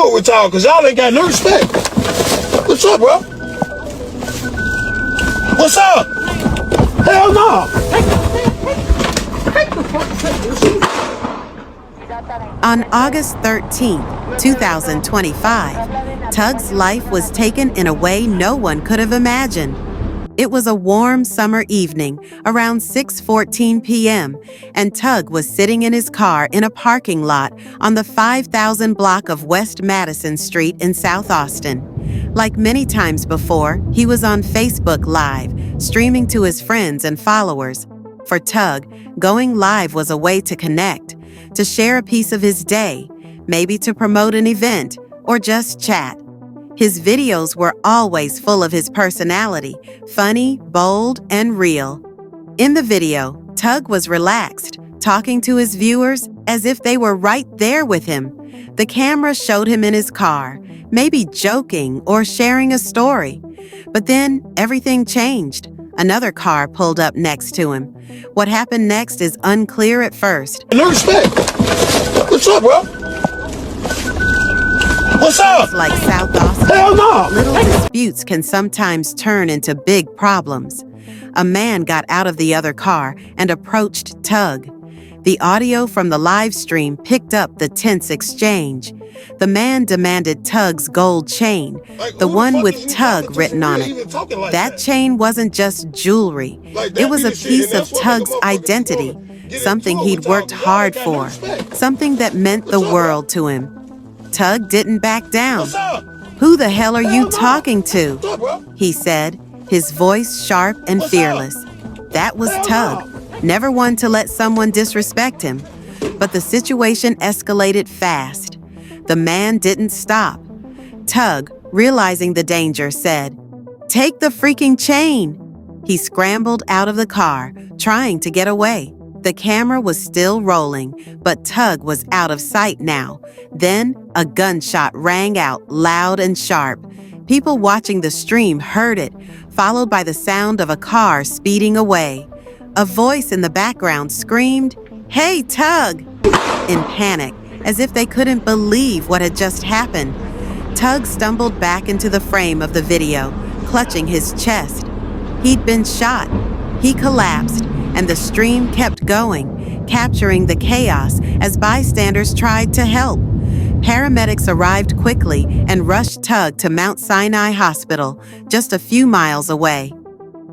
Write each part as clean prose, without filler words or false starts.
do it with y'all because y'all ain't got no respect. What's up, bro? What's up? Hell no. On August 13th, 2025, Tugg's life was taken in a way no one could have imagined. It was a warm summer evening around 6:14 p.m., and Tugg was sitting in his car in a parking lot on the 5000 block of West Madison Street in South Austin. Like many times before, he was on Facebook Live, streaming to his friends and followers. For Tugg, going live was a way to connect, to share a piece of his day, maybe to promote an event, or just chat. His videos were always full of his personality, funny, bold, and real. In the video, Tugg was relaxed, talking to his viewers as if they were right there with him. The camera showed him in his car, maybe joking or sharing a story. But then everything changed. Another car pulled up next to him. What happened next is unclear at first. No respect. What's up, bro? What's up? Like South Austin, hell no. Little disputes can sometimes turn into big problems. A man got out of the other car and approached Tugg. The audio from the live stream picked up the tense exchange. The man demanded Tugg's gold chain, the one with Tugg written on it. That chain wasn't just jewelry. It was a piece of Tugg's identity, something he'd worked hard for, something that meant the world to him. Tugg didn't back down. "Who the hell are you talking to?" he said, his voice sharp and fearless. That was Tugg, never one to let someone disrespect him. But the situation escalated fast. The man didn't stop. Tugg, realizing the danger, said, "Take the freaking chain." He scrambled out of the car, trying to get away. The camera was still rolling, but Tugg was out of sight now. Then a gunshot rang out loud and sharp. People watching the stream heard it, followed by the sound of a car speeding away. A voice in the background screamed, "Hey, Tugg!" in panic, as if they couldn't believe what had just happened. Tugg stumbled back into the frame of the video, clutching his chest. He'd been shot. He collapsed, and the stream kept going, capturing the chaos as bystanders tried to help. Paramedics arrived quickly and rushed Tugg to Mount Sinai Hospital, just a few miles away.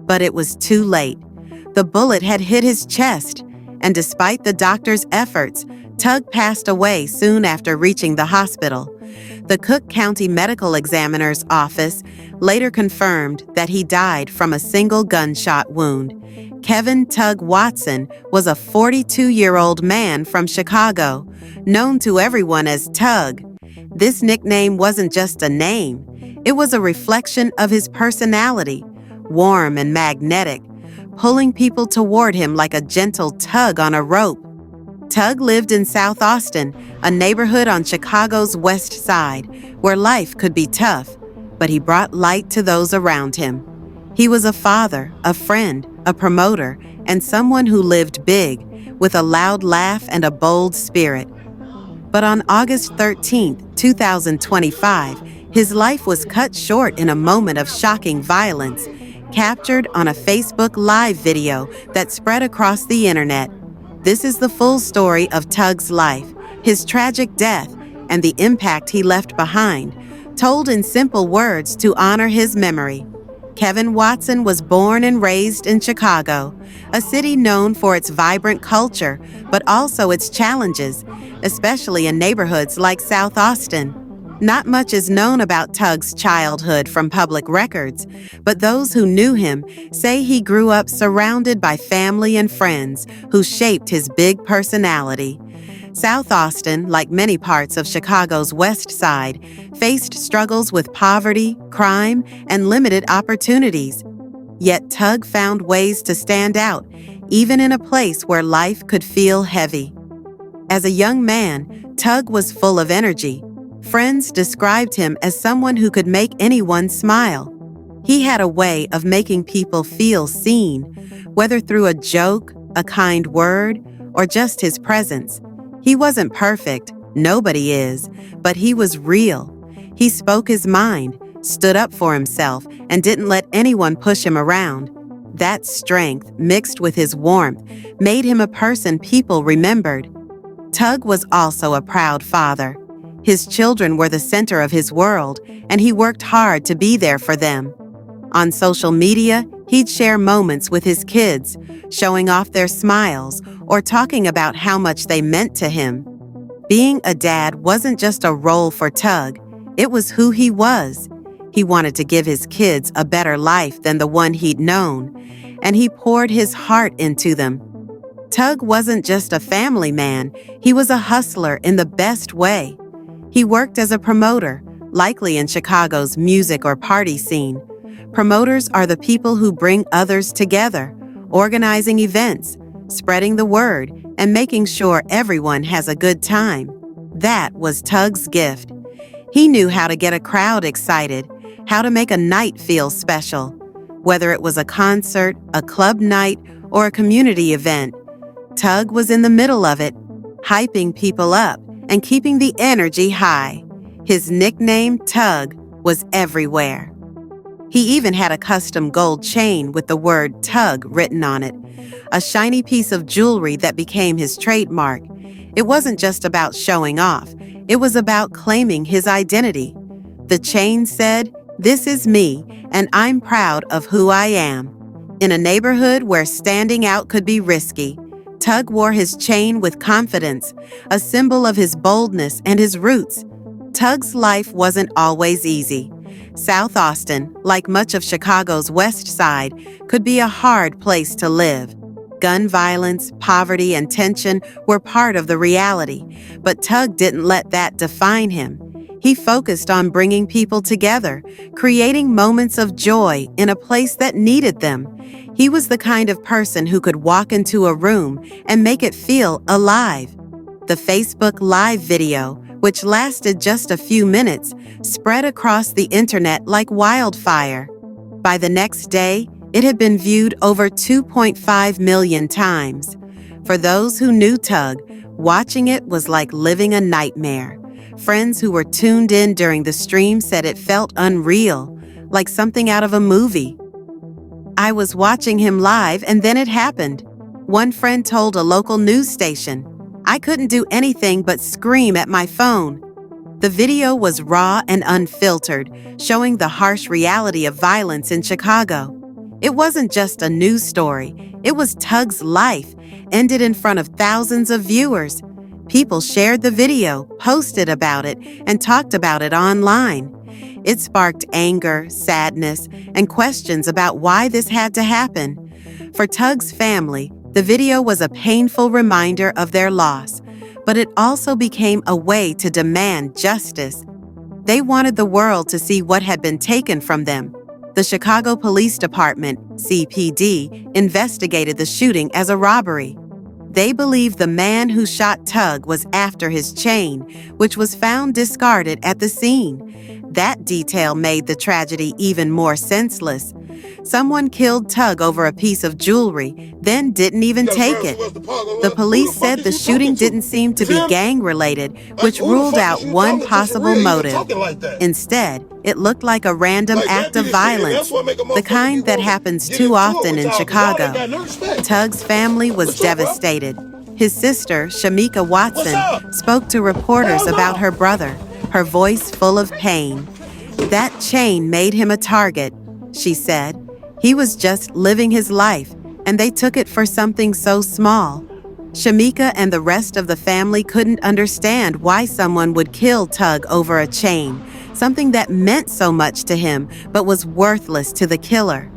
But it was too late. The bullet had hit his chest, and despite the doctor's efforts, Tugg passed away soon after reaching the hospital. The Cook County Medical Examiner's office later confirmed that he died from a single gunshot wound. Keven Tugg Watson was a 42-year-old man from Chicago, known to everyone as Tugg. This nickname wasn't just a name. It was a reflection of his personality, warm and magnetic, pulling people toward him like a gentle tug on a rope. Tugg lived in South Austin, a neighborhood on Chicago's west side, where life could be tough, but he brought light to those around him. He was a father, a friend, a promoter, and someone who lived big, with a loud laugh and a bold spirit. But on August 13th, 2025, his life was cut short in a moment of shocking violence, captured on a Facebook Live video that spread across the internet. This is the full story of Tugg's life, his tragic death, and the impact he left behind, told in simple words to honor his memory. Keven Watson was born and raised in Chicago, a city known for its vibrant culture, but also its challenges, especially in neighborhoods like South Austin. Not much is known about Tugg's childhood from public records, but those who knew him say he grew up surrounded by family and friends who shaped his big personality. South Austin, like many parts of Chicago's West Side, faced struggles with poverty, crime, and limited opportunities. Yet Tugg found ways to stand out, even in a place where life could feel heavy. As a young man, Tugg was full of energy. Friends described him as someone who could make anyone smile. He had a way of making people feel seen, whether through a joke, a kind word, or just his presence. He wasn't perfect, Nobody is, but he was real. He spoke his mind, stood up for himself, and didn't let anyone push him around. That strength, mixed with his warmth, made him a person people remembered. Tugg was also a proud father. His children were the center of his world, and he worked hard to be there for them. On social media, he'd share moments with his kids, showing off their smiles or talking about how much they meant to him. Being a dad wasn't just a role for Tugg, it was who he was. He wanted to give his kids a better life than the one he'd known, and he poured his heart into them. Tugg wasn't just a family man, he was a hustler in the best way. He worked as a promoter, likely in Chicago's music or party scene. Promoters are the people who bring others together, organizing events, spreading the word, and making sure everyone has a good time. That was Tugg's gift. He knew how to get a crowd excited, how to make a night feel special. Whether it was a concert, a club night, or a community event, Tugg was in the middle of it, hyping people up and keeping the energy high. His nickname, Tugg, was everywhere. He even had a custom gold chain with the word Tugg written on it, a shiny piece of jewelry that became his trademark. It wasn't just about showing off, it was about claiming his identity. The chain said, "This is me, and I'm proud of who I am." In a neighborhood where standing out could be risky, Tugg wore his chain with confidence, a symbol of his boldness and his roots. Tugg's life wasn't always easy. South Austin, like much of Chicago's West Side, could be a hard place to live. Gun violence, poverty, and tension were part of the reality, but Tugg didn't let that define him. He focused on bringing people together, creating moments of joy in a place that needed them. He was the kind of person who could walk into a room and make it feel alive. The Facebook Live video, which lasted just a few minutes, spread across the internet like wildfire. By the next day, it had been viewed over 2.5 million times. For those who knew Tugg, watching it was like living a nightmare. Friends who were tuned in during the stream said it felt unreal, like something out of a movie. "I was watching him live and then it happened," one friend told a local news station. "I couldn't do anything but scream at my phone." The video was raw and unfiltered, showing the harsh reality of violence in Chicago. It wasn't just a news story, it was Tugg's life, ended in front of thousands of viewers. People shared the video, posted about it, and talked about it online. It sparked anger, sadness, and questions about why this had to happen. For Tugg's family, the video was a painful reminder of their loss, but it also became a way to demand justice. They wanted the world to see what had been taken from them. The Chicago Police Department, CPD, investigated the shooting as a robbery. They believed the man who shot Tugg was after his chain, which was found discarded at the scene. That detail made the tragedy even more senseless. Someone killed Tugg over a piece of jewelry, then didn't even take it. The police said the shooting didn't seem to be gang-related, which ruled out one possible motive. Instead, it looked like a random act of violence, the kind that happens too often in Chicago. Tugg's family was devastated. His sister, Shamika Watson, spoke to reporters about her brother, her voice full of pain. "That chain made him a target," she said. "He was just living his life, and they took it for something so small." Shamika and the rest of the family couldn't understand why someone would kill Tugg over a chain, something that meant so much to him but was worthless to the killer.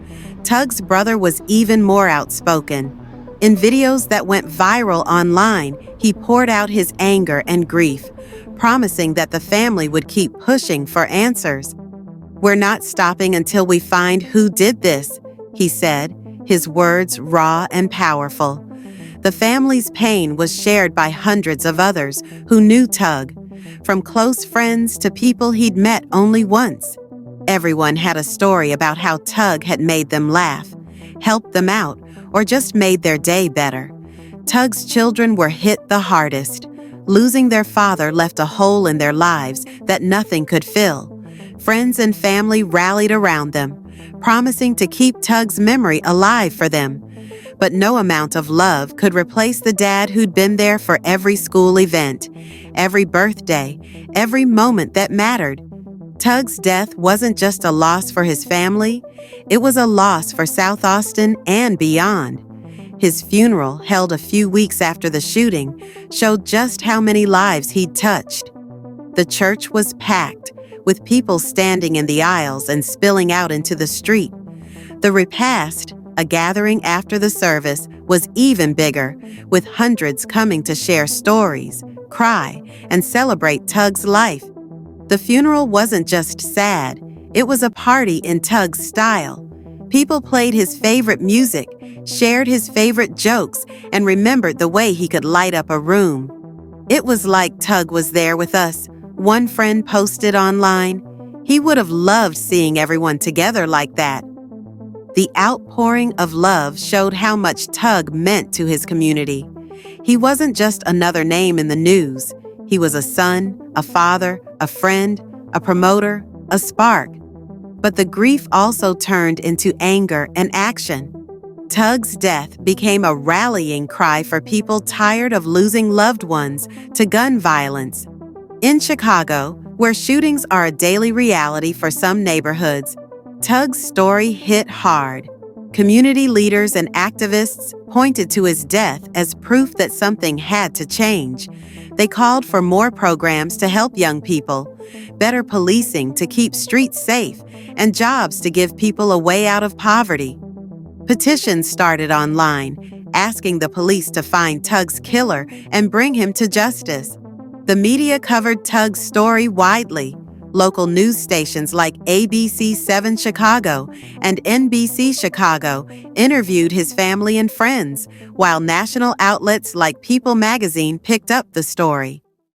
Tugg's brother was even more outspoken. In videos that went viral online, he poured out his anger and grief, promising that the family would keep pushing for answers. "We're not stopping until we find who did this," he said, his words raw and powerful. The family's pain was shared by hundreds of others who knew Tugg, from close friends to people he'd met only once. Everyone had a story about how Tugg had made them laugh, helped them out, or just made their day better. Tugg's children were hit the hardest. Losing their father left a hole in their lives that nothing could fill. Friends and family rallied around them, promising to keep Tugg's memory alive for them. But no amount of love could replace the dad who'd been there for every school event, every birthday, every moment that mattered. Tugg's death wasn't just a loss for his family, it was a loss for South Austin and beyond. His funeral, held a few weeks after the shooting, showed just how many lives he'd touched. The church was packed, with people standing in the aisles and spilling out into the street. The repast, a gathering after the service, was even bigger, with hundreds coming to share stories, cry, and celebrate Tugg's life. The funeral wasn't just sad, it was a party in Tugg's style. People played his favorite music, shared his favorite jokes, and remembered the way he could light up a room. It was like Tugg was there with us, one friend posted online. He would have loved seeing everyone together like that. The outpouring of love showed how much Tugg meant to his community. He wasn't just another name in the news. He was a son, a father, a friend, a promoter, a spark. But the grief also turned into anger and action. Tugg's death became a rallying cry for people tired of losing loved ones to gun violence. In Chicago, where shootings are a daily reality for some neighborhoods, Tugg's story hit hard. Community leaders and activists pointed to his death as proof that something had to change. They called for more programs to help young people, better policing to keep streets safe, and jobs to give people a way out of poverty. Petitions started online, asking the police to find Tugg's killer and bring him to justice. The media covered Tugg's story widely. Local news stations like ABC7 Chicago and NBC Chicago interviewed his family and friends, while national outlets like People magazine picked up the story.